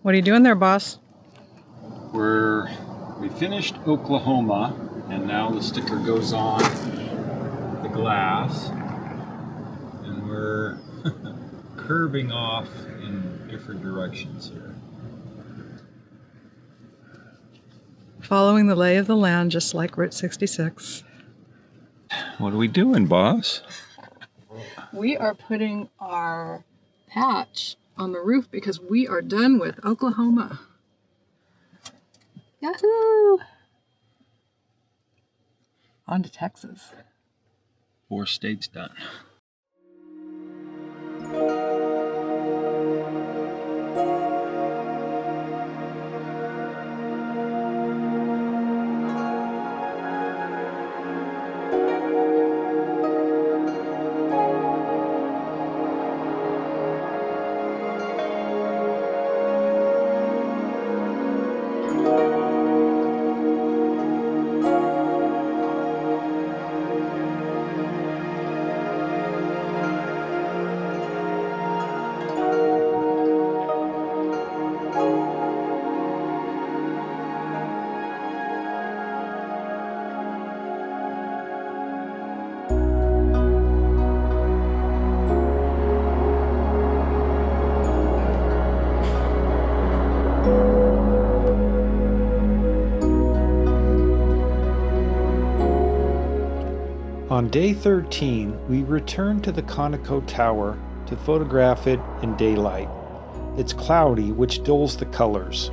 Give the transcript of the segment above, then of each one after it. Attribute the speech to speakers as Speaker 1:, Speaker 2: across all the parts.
Speaker 1: What are you doing there, boss?
Speaker 2: We finished Oklahoma, and now the sticker goes on the glass, and we're curving off in different directions here.
Speaker 1: Following the lay of the land, just like Route 66.
Speaker 2: What are we doing, boss?
Speaker 1: We are putting our patch on the roof because we are done with Oklahoma. Yahoo! On to Texas.
Speaker 2: 4 states done.
Speaker 3: On day 13, we returned to the Conoco Tower to photograph it in daylight. It's cloudy, which dulls the colors.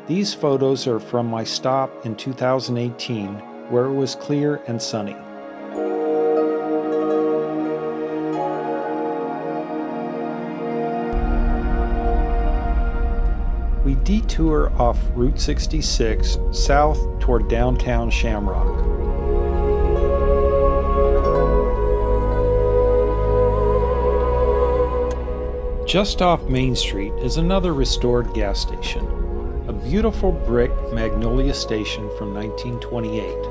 Speaker 3: These photos are from my stop in 2018, where it was clear and sunny. We detour off Route 66 south toward downtown Shamrock. Just off Main Street is another restored gas station, a beautiful brick Magnolia station from 1928.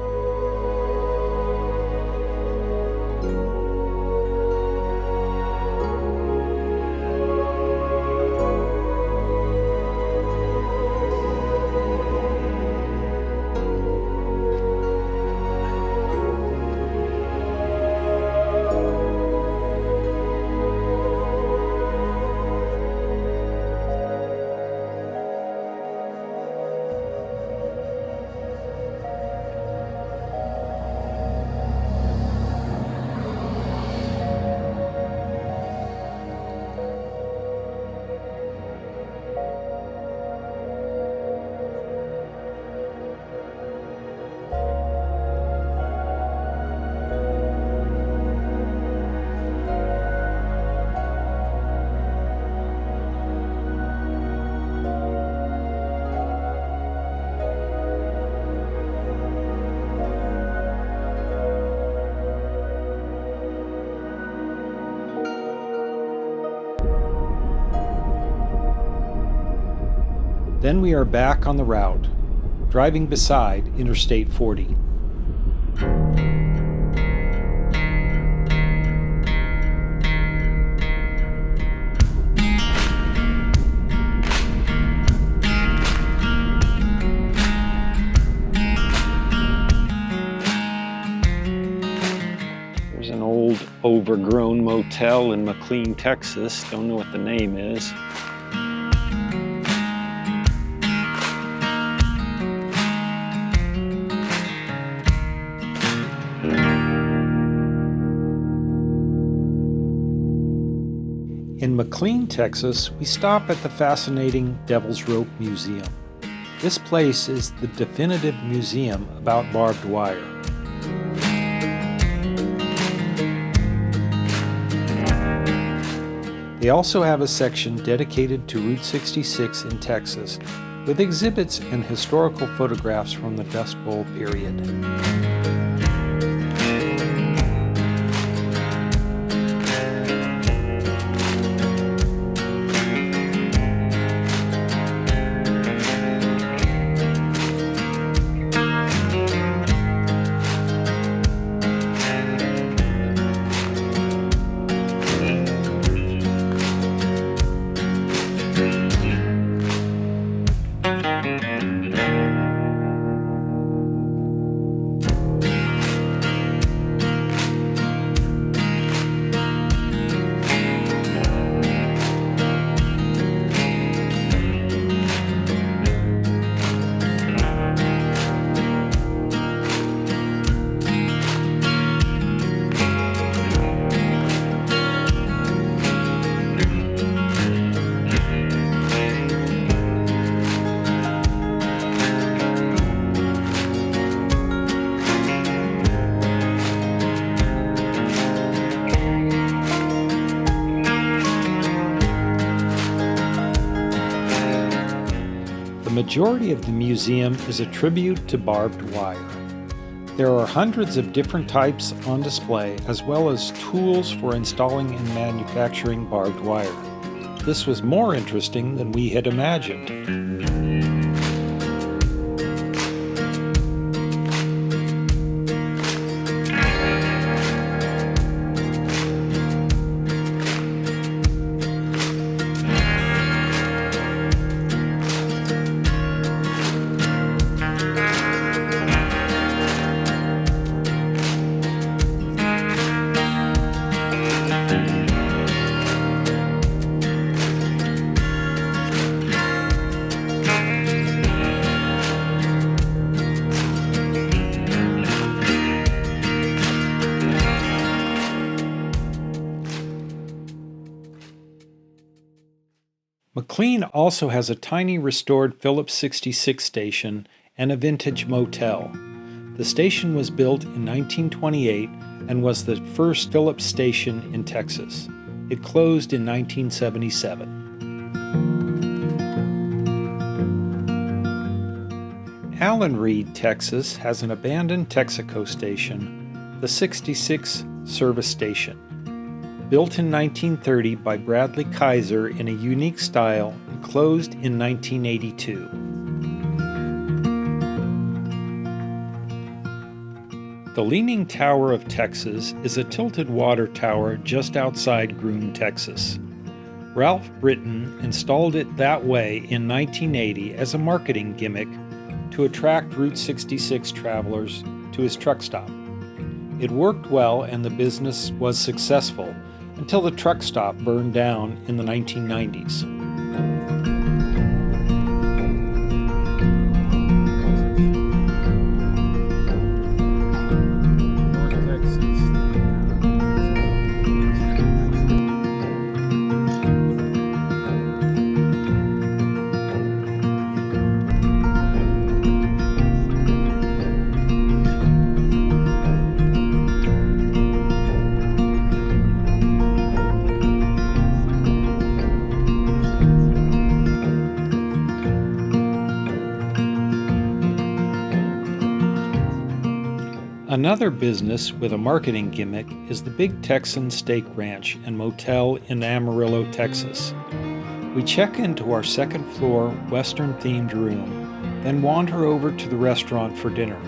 Speaker 3: Then we are back on the route, driving beside Interstate 40. There's an old, overgrown motel in McLean, Texas. Don't know what the name is. In McLean, Texas, we stop at the fascinating Devil's Rope Museum. This place is the definitive museum about barbed wire. They also have a section dedicated to Route 66 in Texas, with exhibits and historical photographs from the Dust Bowl period. The majority of the museum is a tribute to barbed wire. There are hundreds of different types on display, as well as tools for installing and manufacturing barbed wire. This was more interesting than we had imagined. McLean also has a tiny restored Phillips 66 station and a vintage motel. The station was built in 1928 and was the first Phillips station in Texas. It closed in 1977. Allen Reed, Texas has an abandoned Texaco station, the 66 Service Station. Built in 1930 by Bradley Kaiser in a unique style and closed in 1982. The Leaning Tower of Texas is a tilted water tower just outside Groom, Texas. Ralph Britton installed it that way in 1980 as a marketing gimmick to attract Route 66 travelers to his truck stop. It worked well and the business was successful, until the truck stop burned down in the 1990s. Another business with a marketing gimmick is the Big Texan Steak Ranch and Motel in Amarillo, Texas. We check into our second floor Western-themed room, then wander over to the restaurant for dinner.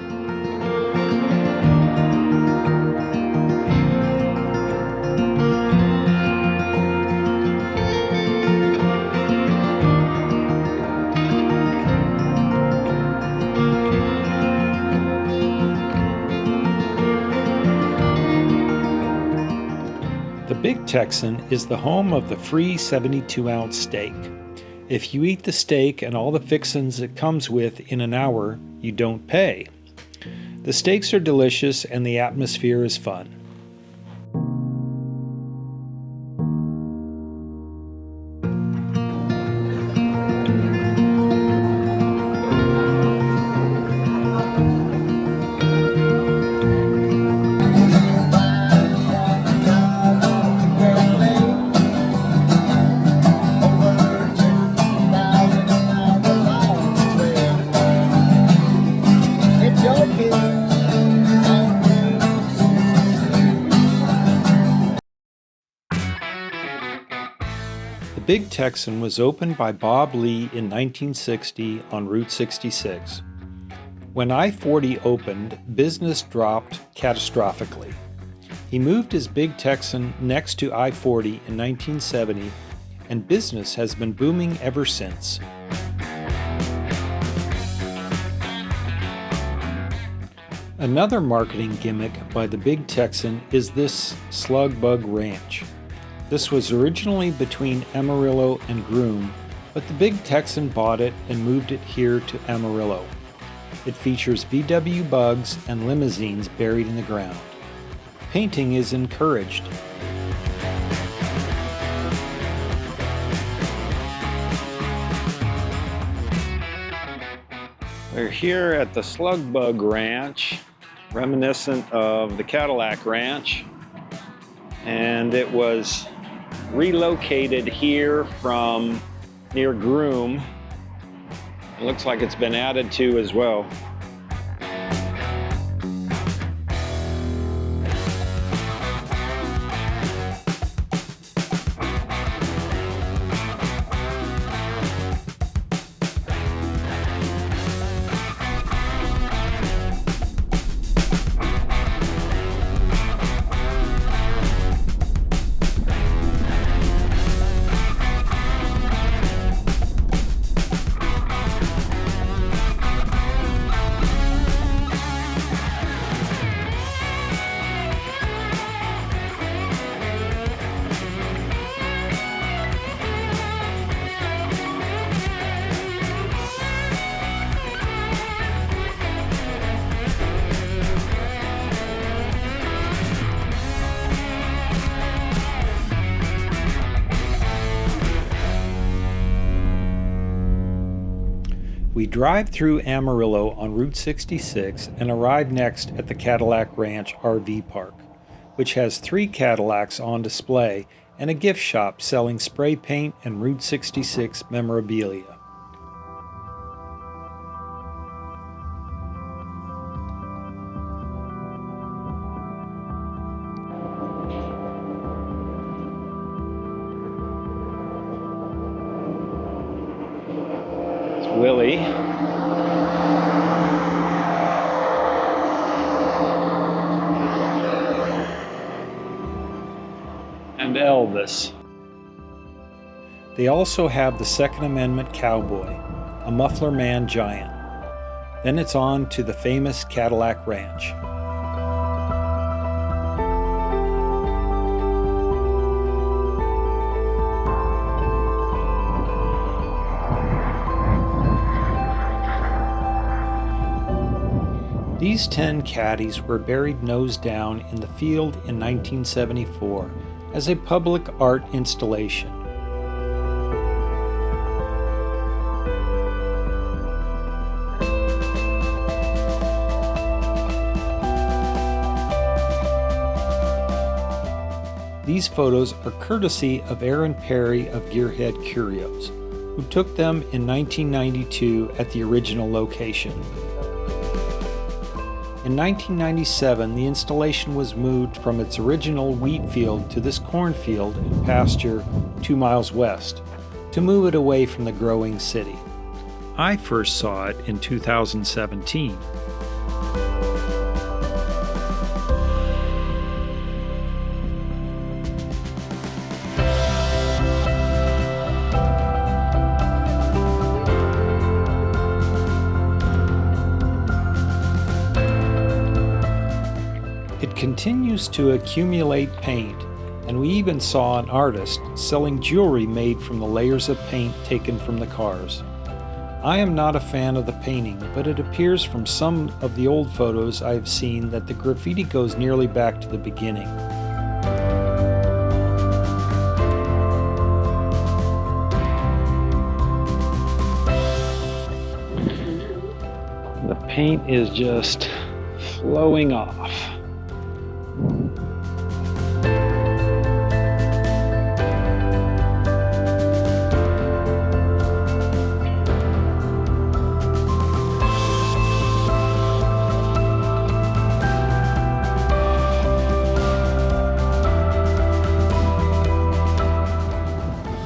Speaker 3: The Big Texan is the home of the free 72-ounce steak. If you eat the steak and all the fixins it comes with in an hour, you don't pay. The steaks are delicious and the atmosphere is fun. Big Texan was opened by Bob Lee in 1960 on Route 66. When I-40 opened, business dropped catastrophically. He moved his Big Texan next to I-40 in 1970, and business has been booming ever since. Another marketing gimmick by the Big Texan is this Slug Bug Ranch. This was originally between Amarillo and Groom, but the Big Texan bought it and moved it here to Amarillo. It features VW bugs and limousines buried in the ground. Painting is encouraged. We're here at the Slug Bug Ranch, reminiscent of the Cadillac Ranch, and it was relocated here from near Groom. It looks like it's been added to as well. We drive through Amarillo on Route 66 and arrive next at the Cadillac Ranch RV Park, which has 3 Cadillacs on display and a gift shop selling spray paint and Route 66 memorabilia. Willie. And Elvis. They also have the Second Amendment Cowboy, a Muffler Man Giant. Then it's on to the famous Cadillac Ranch. These 10 caddies were buried nose down in the field in 1974 as a public art installation. These photos are courtesy of Aaron Perry of Gearhead Curios, who took them in 1992 at the original location. In 1997, the installation was moved from its original wheat field to this cornfield and pasture 2 miles west, to move it away from the growing city. I first saw it in 2017. It continues to accumulate paint, and we even saw an artist selling jewelry made from the layers of paint taken from the cars. I am not a fan of the painting, but it appears from some of the old photos I have seen that the graffiti goes nearly back to the beginning. The paint is just flowing off.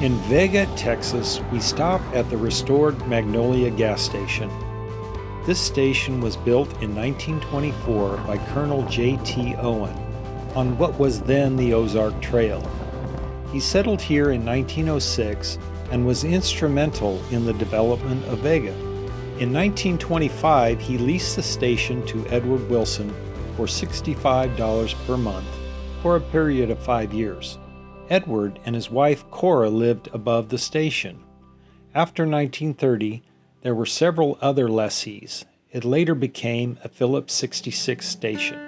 Speaker 3: In In Vega, Texas, we stop at the restored Magnolia gas station. This station was built in 1924 by Colonel J.T. Owen on what was then the Ozark Trail. He settled here in 1906 and was instrumental in the development of Vega. In 1925, he leased the station to Edward Wilson for $65 per month for a period of 5 years. Edward and his wife Cora lived above the station. After 1930, there were several other lessees. It later became a Phillips 66 station.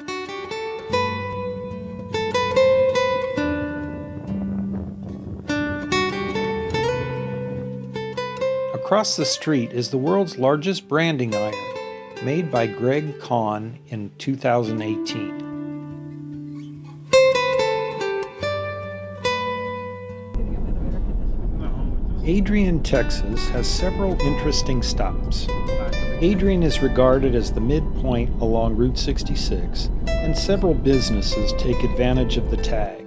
Speaker 3: Across the street is the world's largest branding iron, made by Greg Kahn in 2018. Adrian, Texas has several interesting stops. Adrian is regarded as the midpoint along Route 66, and several businesses take advantage of the tag.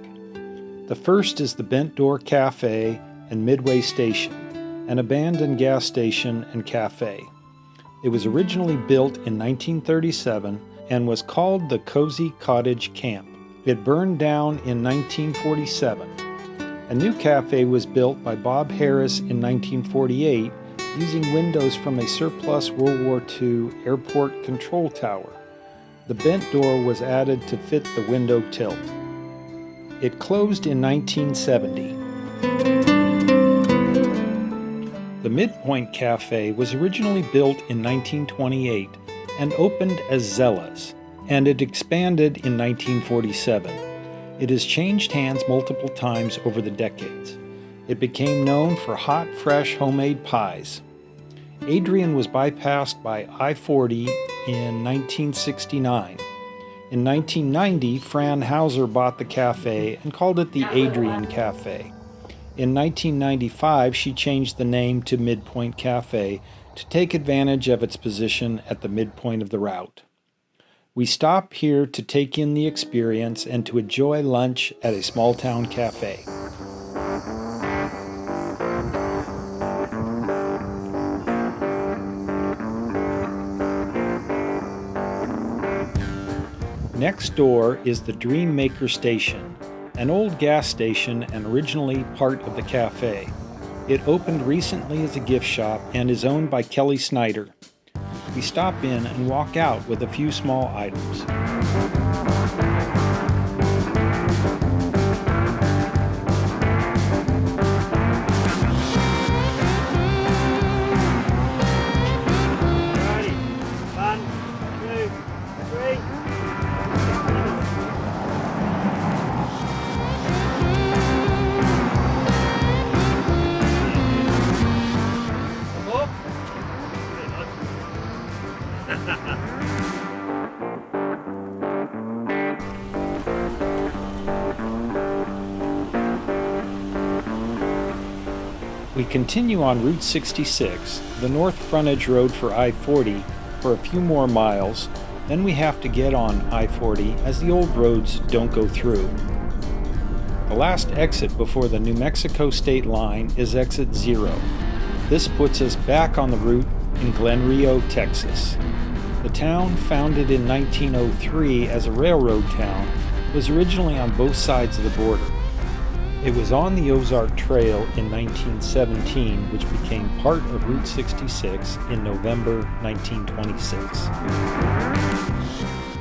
Speaker 3: The first is the Bent Door Cafe and Midway Station, an abandoned gas station and cafe. It was originally built in 1937 and was called the Cozy Cottage Camp. It burned down in 1947. A new cafe was built by Bob Harris in 1948 using windows from a surplus World War II airport control tower. The bent door was added to fit the window tilt. It closed in 1970. The Midpoint Cafe was originally built in 1928 and opened as Zella's, and it expanded in 1947. It has changed hands multiple times over the decades. It became known for hot, fresh, homemade pies. Adrian was bypassed by I-40 in 1969. In 1990, Fran Hauser bought the cafe and called it the Adrian Cafe. In 1995, she changed the name to Midpoint Cafe to take advantage of its position at the midpoint of the route. We stop here to take in the experience and to enjoy lunch at a small-town cafe. Next door is the Dream Maker Station, an old gas station and originally part of the cafe. It opened recently as a gift shop and is owned by Kelly Snyder. We stop in and walk out with a few small items. We continue on Route 66, the north frontage road for I-40, for a few more miles. Then we have to get on I-40 as the old roads don't go through. The last exit before the New Mexico state line is exit 0. This puts us back on the route in Glenrio, Texas. The town, founded in 1903 as a railroad town, was originally on both sides of the border. It was on the Ozark Trail in 1917, which became part of Route 66 in November 1926.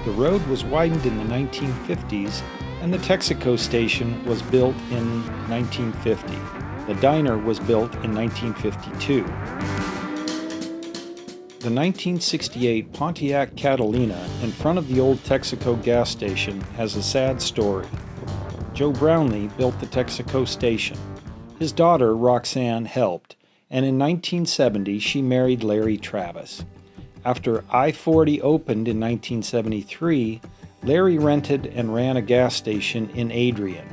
Speaker 3: The road was widened in the 1950s, and the Texaco station was built in 1950. The diner was built in 1952. The 1968 Pontiac Catalina in front of the old Texaco gas station has a sad story. Joe Brownlee built the Texaco station. His daughter, Roxanne, helped, and in 1970 she married Larry Travis. After I-40 opened in 1973, Larry rented and ran a gas station in Adrian.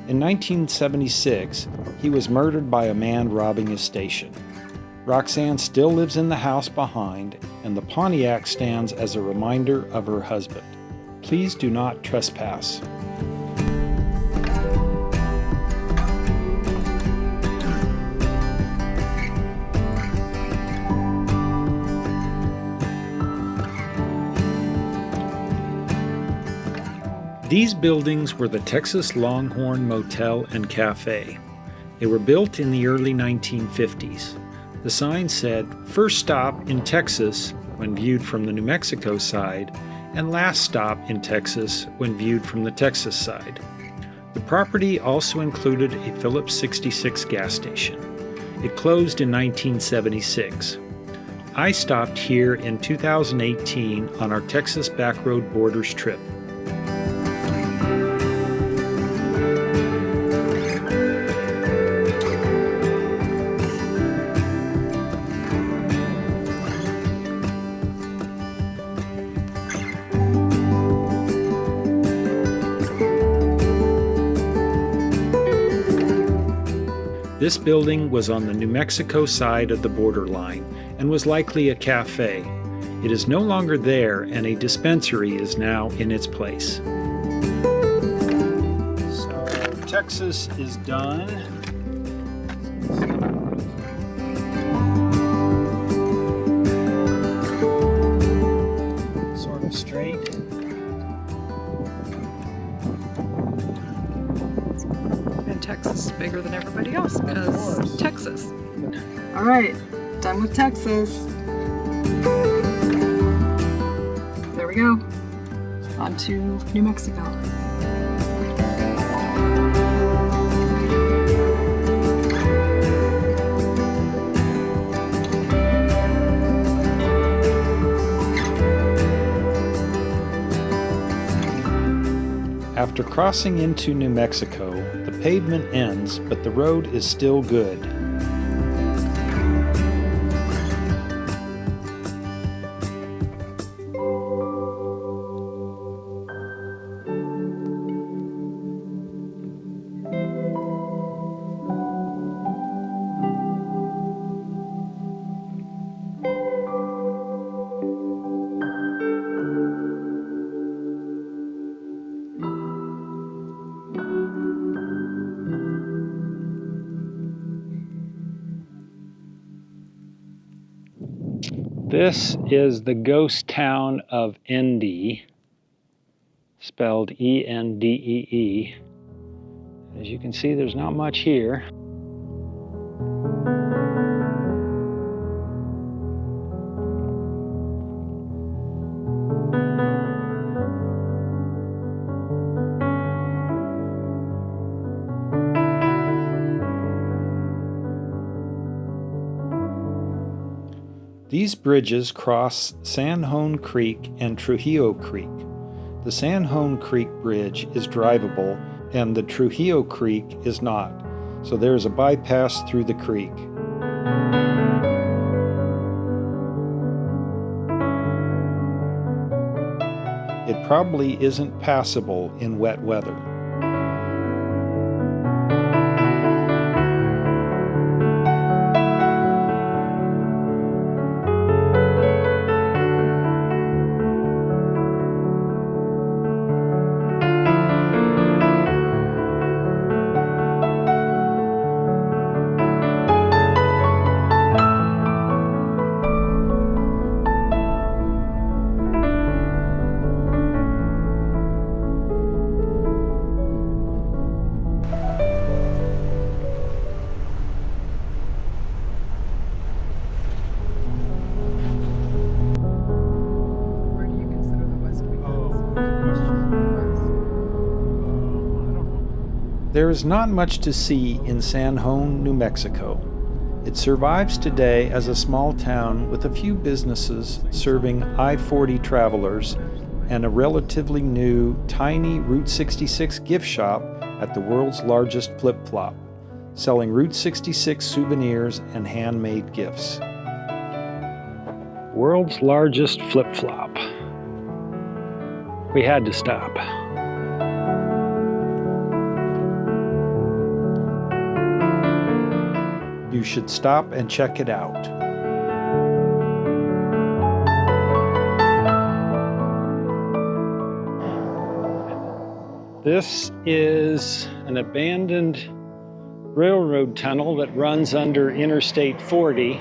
Speaker 3: In 1976, he was murdered by a man robbing his station. Roxanne still lives in the house behind, and the Pontiac stands as a reminder of her husband. Please do not trespass. These buildings were the Texas Longhorn Motel and Cafe. They were built in the early 1950s. The sign said, "First stop in Texas," when viewed from the New Mexico side, and "Last stop in Texas," when viewed from the Texas side. The property also included a Phillips 66 gas station. It closed in 1976. I stopped here in 2018 on our Texas Backroad Borders trip. This building was on the New Mexico side of the borderline and was likely a cafe. It is no longer there, and a dispensary is now in its place. So Texas is done. Sort of straight.
Speaker 1: Texas is bigger than everybody else because Texas. All right, done with Texas. There we go. On to New Mexico.
Speaker 3: After crossing into New Mexico, the pavement ends, but the road is still good. This is the ghost town of Endee, spelled E-N-D-E-E. As you can see, there's not much here. These bridges cross San Juan Creek and Trujillo Creek. The San Juan Creek Bridge is drivable and the Trujillo Creek is not, so there is a bypass through the creek. It probably isn't passable in wet weather. There is not much to see in San Juan, New Mexico. It survives today as a small town with a few businesses serving I-40 travelers and a relatively new, tiny Route 66 gift shop at the world's largest flip-flop, selling Route 66 souvenirs and handmade gifts. World's largest flip-flop. We had to stop. You should stop and check it out. This is an abandoned railroad tunnel that runs under Interstate 40.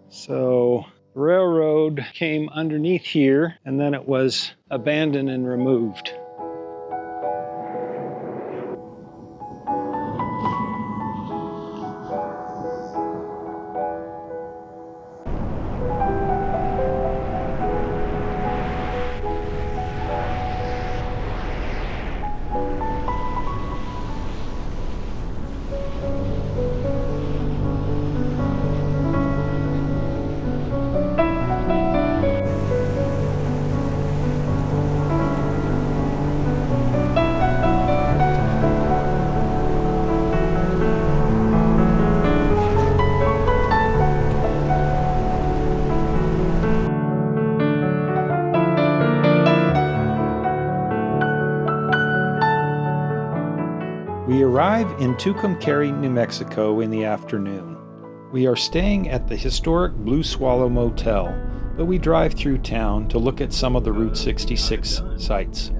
Speaker 3: So the railroad came underneath here, and then it was abandoned and removed. We arrive in Tucumcari, New Mexico in the afternoon. We are staying at the historic Blue Swallow Motel, but we drive through town to look at some of the Route 66 sites.
Speaker 2: If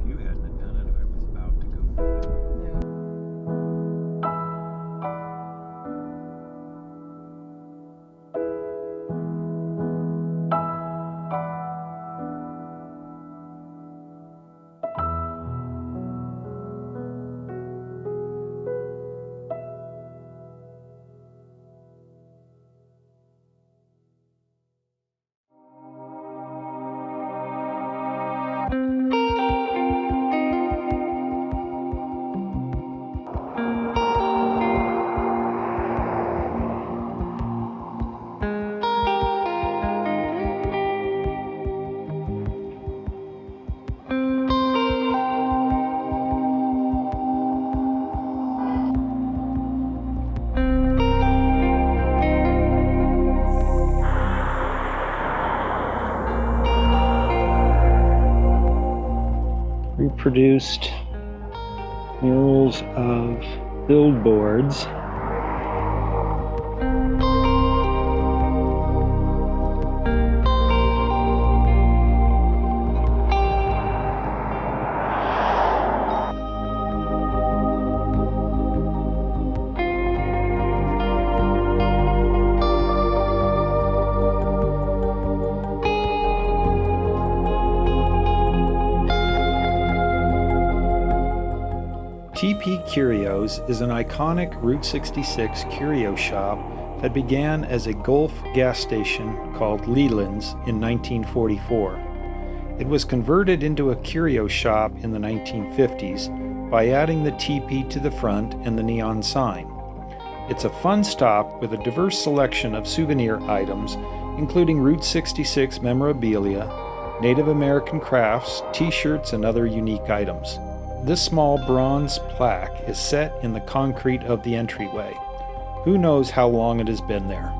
Speaker 2: you hadn't done it, I was about to go.
Speaker 3: Reproduced murals of billboards. TP Curios is an iconic Route 66 curio shop that began as a Gulf gas station called Leland's in 1944. It was converted into a curio shop in the 1950s by adding the TP to the front and the neon sign. It's a fun stop with a diverse selection of souvenir items, including Route 66 memorabilia, Native American crafts, t-shirts, and other unique items. This small bronze plaque is set in the concrete of the entryway. Who knows how long it has been there?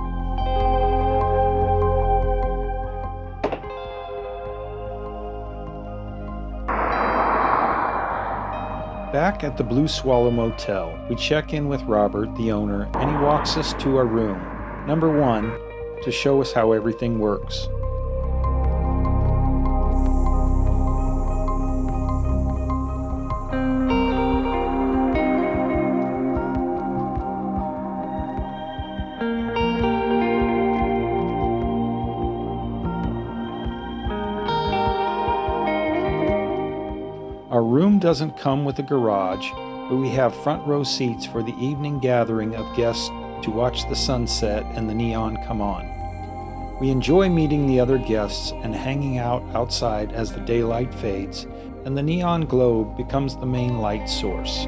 Speaker 3: Back at the Blue Swallow Motel, we check in with Robert, the owner, and he walks us to our room, number 1, to show us how everything works. Our room doesn't come with a garage, but we have front row seats for the evening gathering of guests to watch the sunset and the neon come on. We enjoy meeting the other guests and hanging out outside as the daylight fades and the neon globe becomes the main light source.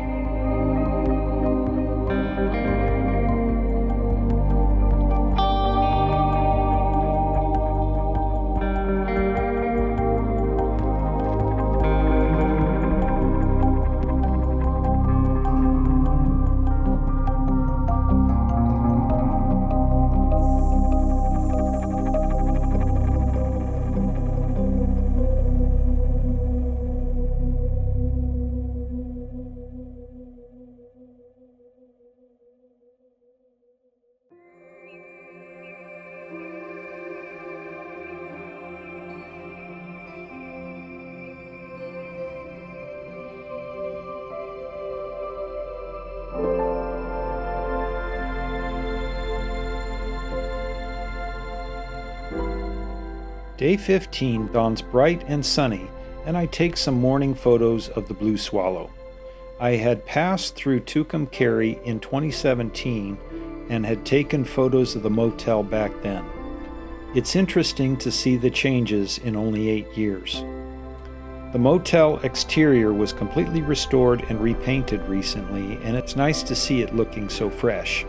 Speaker 3: Day 15 dawns bright and sunny, and I take some morning photos of the Blue Swallow. I had passed through Tucumcari in 2017 and had taken photos of the motel back then. It's interesting to see the changes in only 8 years. The motel exterior was completely restored and repainted recently, and it's nice to see it looking so fresh.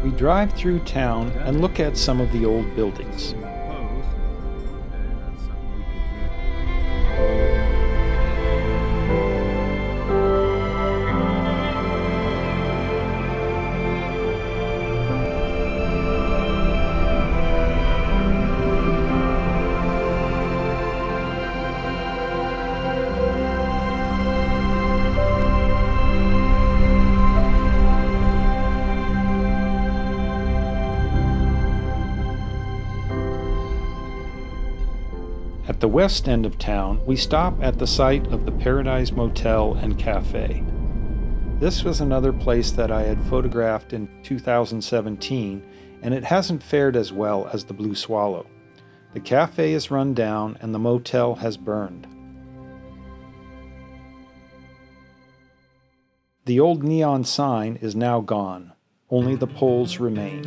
Speaker 3: We drive through town and look at some of the old buildings. At the west end of town, we stop at the site of the Paradise Motel and Cafe. This was another place that I had photographed in 2017, and it hasn't fared as well as the Blue Swallow. The cafe is run down and the motel has burned. The old neon sign is now gone. Only the poles remain.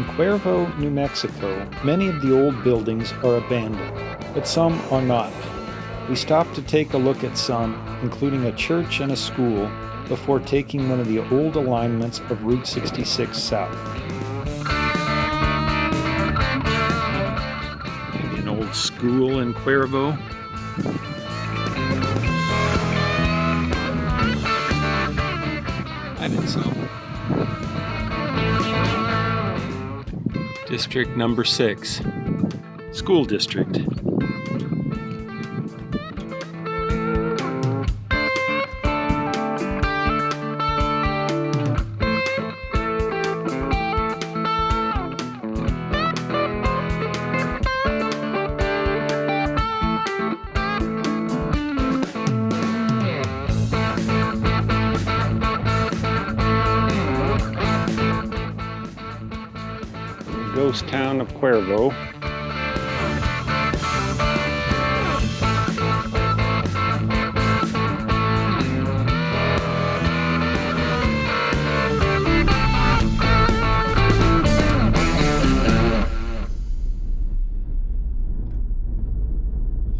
Speaker 3: In Cuervo, New Mexico, many of the old buildings are abandoned, but some are not. We stopped to take a look at some, including a church and a school, before taking one of the old alignments of Route 66 south. Maybe an old school in Cuervo. I think so. District number 6, School District. Ghost town of Cuervo.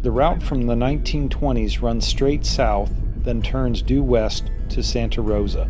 Speaker 3: The route from the 1920s runs straight south, then turns due west to Santa Rosa.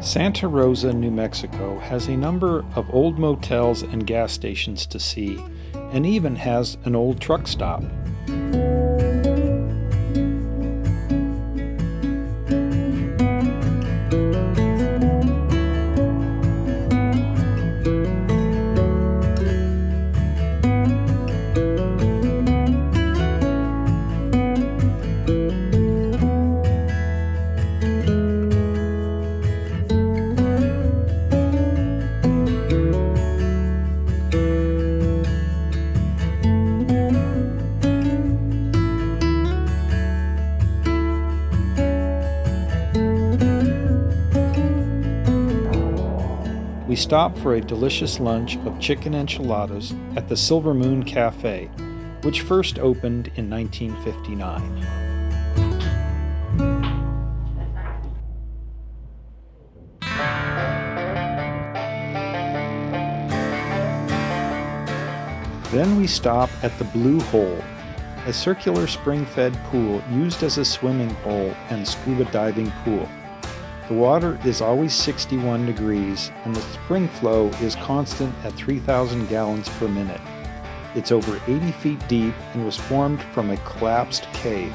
Speaker 3: Santa Rosa, New Mexico has a number of old motels and gas stations to see, and even has an old truck stop. We stopped for a delicious lunch of chicken enchiladas at the Silver Moon Cafe, which first opened in 1959. Then we stop at the Blue Hole, a circular spring-fed pool used as a swimming hole and scuba diving pool. The water is always 61 degrees, and the spring flow is constant at 3,000 gallons per minute. It's over 80 feet deep and was formed from a collapsed cave.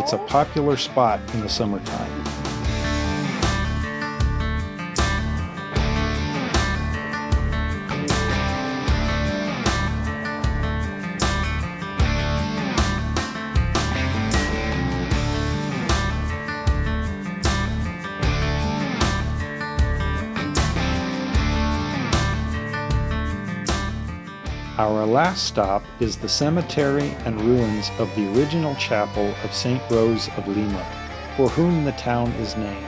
Speaker 3: It's a popular spot in the summertime. Our last stop is the cemetery and ruins of the original chapel of St. Rose of Lima, for whom the town is named.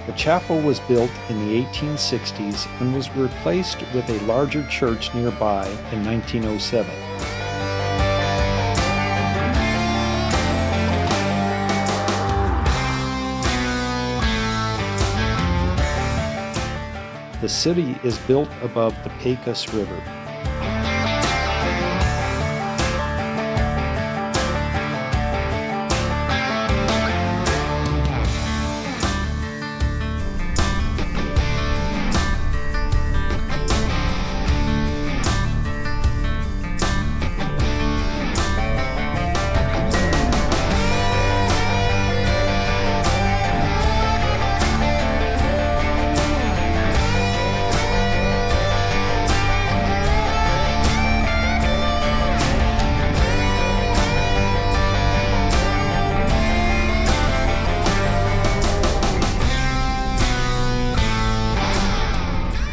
Speaker 3: The chapel was built in the 1860s and was replaced with a larger church nearby in 1907. The city is built above the Pecos River.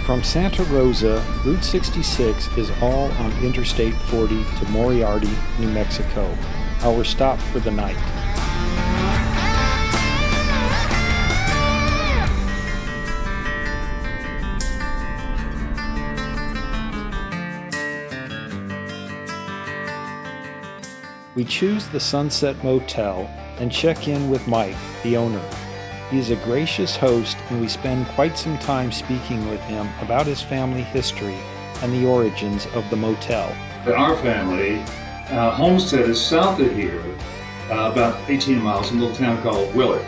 Speaker 3: From Santa Rosa, Route 66 is all on Interstate 40 to Moriarty, New Mexico, our stop for the night. We choose the Sunset Motel and check in with Mike, the owner. He is a gracious host, and we spend quite some time speaking with him about his family history and the origins of the motel.
Speaker 4: Our family homestead is south of here, about 18 miles, in a little town called Willard,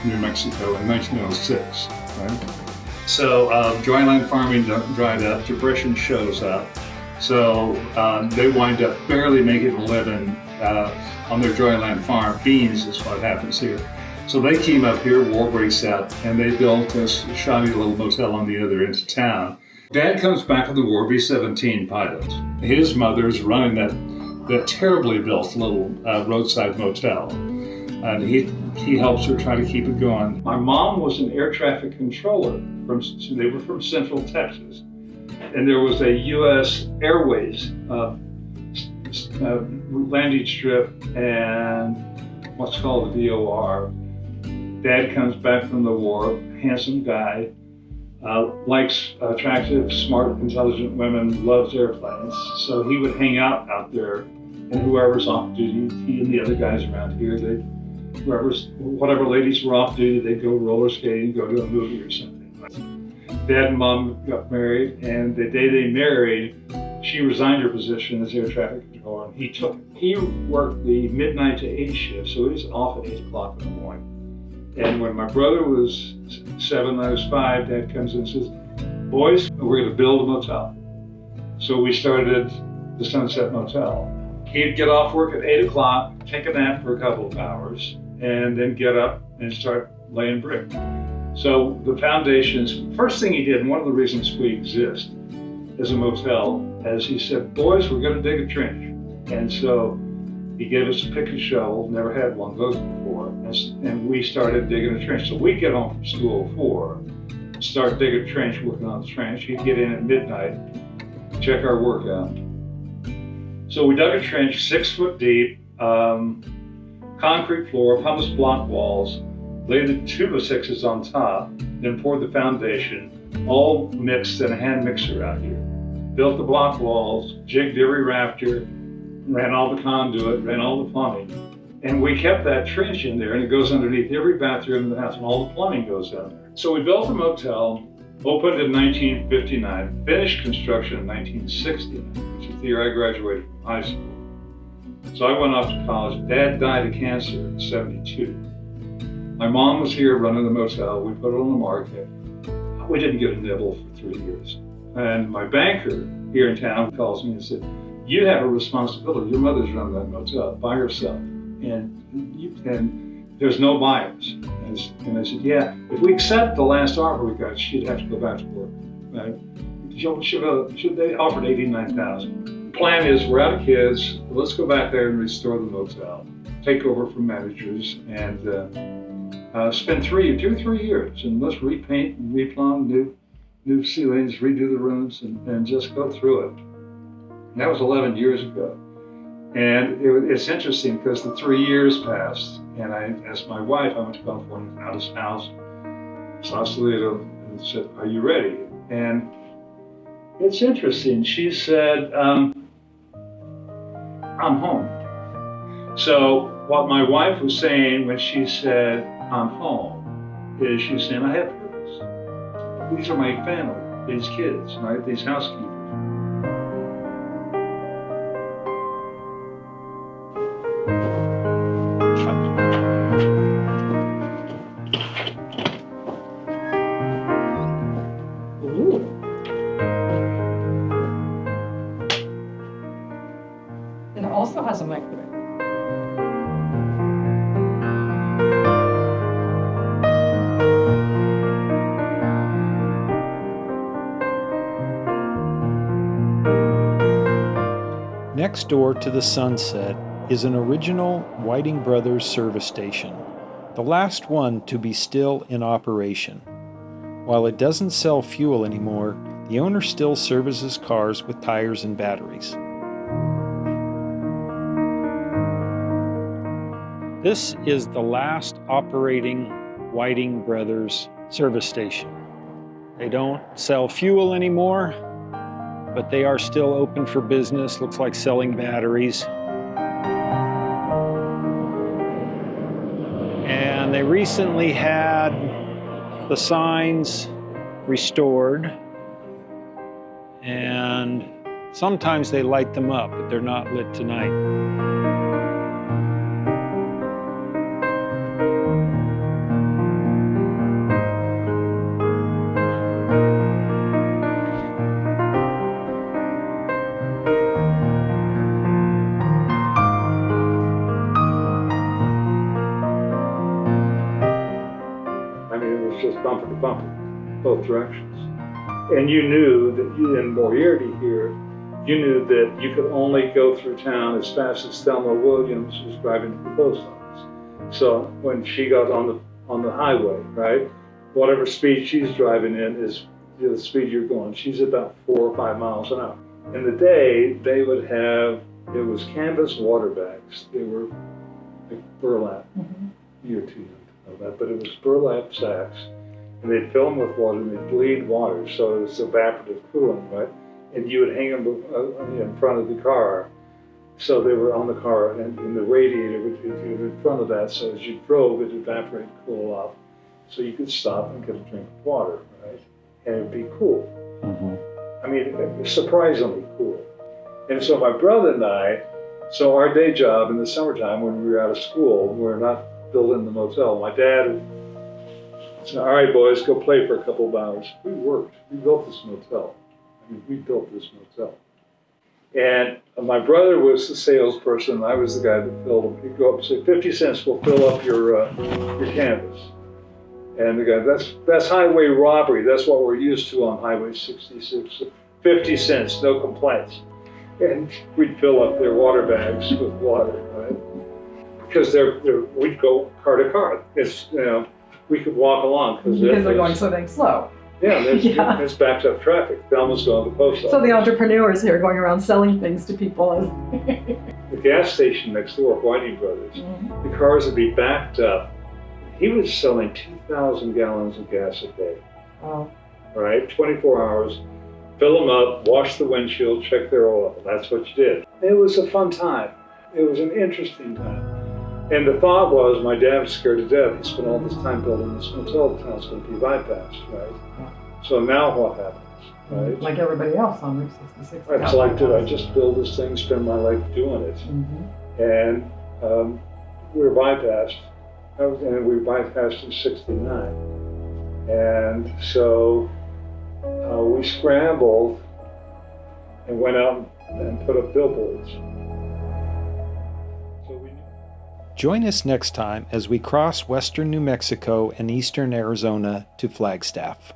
Speaker 4: New Mexico, in 1906. Right? So dryland farming dried up, depression shows up. So they wind up barely making a living on their dryland farm. Beans is what happens here. So they came up here, war breaks out, and they built this shoddy little motel on the other end of town. Dad comes back from the war, B-17 pilot. His mother's running that terribly built little roadside motel. And he helps her try to keep it going. My mom was an air traffic controller. They were from Central Texas. And there was a U.S. Airways landing strip and what's called the VOR. Dad comes back from the war, handsome guy, likes attractive, smart, intelligent women, loves airplanes. So he would hang out there, and whoever's off duty, he and the other guys around here, whatever ladies were off duty, they'd go roller skating, go to a movie or something. Dad and Mom got married, and the day they married, she resigned her position as air traffic controller, and he took it. He worked the midnight to 8 shift, so he was off at 8 o'clock in the morning. And when my brother was 7, I was 5, Dad comes in and says, boys, we're going to build a motel. So we started the Sunset Motel. He'd get off work at 8 o'clock, take a nap for a couple of hours, and then get up and start laying brick. So the foundations, first thing he did, and one of the reasons we exist as a motel, as he said, boys, we're going to dig a trench. And so he gave us a pick and shovel, never had one of those before, and we started digging a trench. So we'd get home from school at 4, start digging a trench, working on the trench. He'd get in at midnight, check our work out. So we dug a trench 6 foot deep, concrete floor, pumice block walls, laid the 2x6s on top, then poured the foundation, all mixed in a hand mixer out here. Built the block walls, jigged every rafter, ran all the conduit, ran all the plumbing. And we kept that trench in there, and it goes underneath every bathroom in the house, and all the plumbing goes down there. So we built a motel, opened in 1959, finished construction in 1969, which is the year I graduated from high school. So I went off to college. Dad died of cancer in 72. My mom was here running the motel. We put it on the market. We didn't get a nibble for 3 years. And my banker here in town calls me and said, you have a responsibility. Your mother's running that motel by herself, and there's no buyers. And I said, yeah, if we accept the last offer we got, she'd have to go back to work. Right? They offered $89,000. The plan is, we're out of kids. Let's go back there and restore the motel, take over from managers, and spend 2 or 3 years, and let's repaint and replumb, new ceilings, redo the rooms, and just go through it. And that was 11 years ago. And it's interesting because the 3 years passed, and I asked my wife, I went to California, found his house, Sausalito, and said, "Are you ready?" And it's interesting. She said, "I'm home." So what my wife was saying when she said, "I'm home," is she's saying, I have purpose. These are my family, these kids, right? These housekeepers.
Speaker 1: It also has a microwave.
Speaker 3: Next door to the Sunset is an original Whiting Brothers service station, the last one to be still in operation. While it doesn't sell fuel anymore, the owner still services cars with tires and batteries. This is the last operating Whiting Brothers service station. They don't sell fuel anymore, but they are still open for business. Looks like selling batteries. And they recently had the signs restored, and sometimes they light them up, but they're not lit tonight.
Speaker 4: Just bumper to bumper, both directions. And you knew that you, in Moriarty here, you knew that you could only go through town as fast as Thelma Williams was driving to the post office. So when she got on the highway, right, whatever speed she's driving in is the speed you're going. She's about 4 or 5 miles an hour. In the day, they would have, it was canvas water bags. They were like burlap. You're too young to know that, but it was burlap sacks. And they'd fill them with water and they'd bleed water, so it was evaporative cooling, right? And you would hang them in front of the car. So they were on the car, and the radiator would be in front of that, so as you drove, it evaporated, cool off. So you could stop and get a drink of water, right? And it would be cool. I mean, it was surprisingly cool. And so my brother and I, so our day job in the summertime when we were out of school, we were not building the motel. My dad said, "All right, boys, go play for a couple of hours." We worked. We built this motel. I mean, we built this motel. And my brother was the salesperson, and I was the guy that filled them. He'd go up and say, 50 cents will fill up your canvas. And the guy, that's highway robbery. That's what we're used to on Highway 66. 50 cents, no complaints. And we'd fill up their water bags with water, right? Because we'd go car to car. It's, we could walk along because
Speaker 1: they're going so dang slow.
Speaker 4: Yeah, there's backed up traffic. Thelma's going to the post office.
Speaker 1: So the entrepreneurs here going around selling things to people.
Speaker 4: The gas station next door, Whiting Brothers, the cars would be backed up. He was selling 2,000 gallons of gas a day.
Speaker 1: Wow.
Speaker 4: Right, 24 hours. Fill them up, wash the windshield, check their oil. That's what you did. It was a fun time. It was an interesting time. And the thought was, my dad was scared to death. He spent all this time building this motel. The town's going to be bypassed, right? Yeah. So now what happens, right?
Speaker 1: Like everybody else on Route 66.
Speaker 4: It's like, did I just build this thing, spend my life doing it? And we were bypassed. And we bypassed in '69. And so we scrambled and went out and put up billboards.
Speaker 3: Join us next time as we cross western New Mexico and eastern Arizona to Flagstaff.